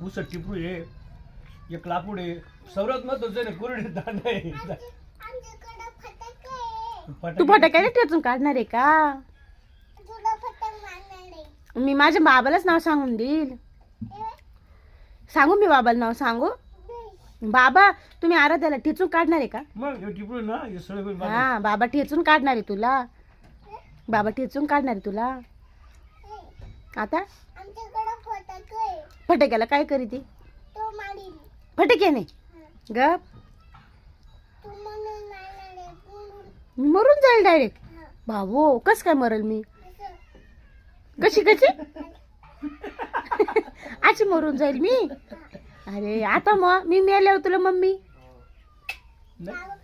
ऊस टिपरू आहे, एक लाकूड आहे, सर्वात महत्वाचं आहे कुरडे दांडा आहे. तू फटाक्याने ठेचून काढणार आहे का? मी माझ्या बाबालाच नाव सांगून देईल. सांगू मी बाबाला नाव सांगू? बाबा तुम्ही आराध्याला ठेचून काढणार आहे का? मग हे टिपरू ना हे सगळं हा बाबा ठेचून काढणार आहे तुला. बाबा ठेचून काढणार आहे तुला. आता फटाक्याला काय करीती? फटाक्याने गप मरून जाईल डायरेक्ट. भाऊ कस काय मरल मी? कशी कशी अशी मरून जाईल मी? अरे आता मग मी मेल्यावर तुला मम्मी नाही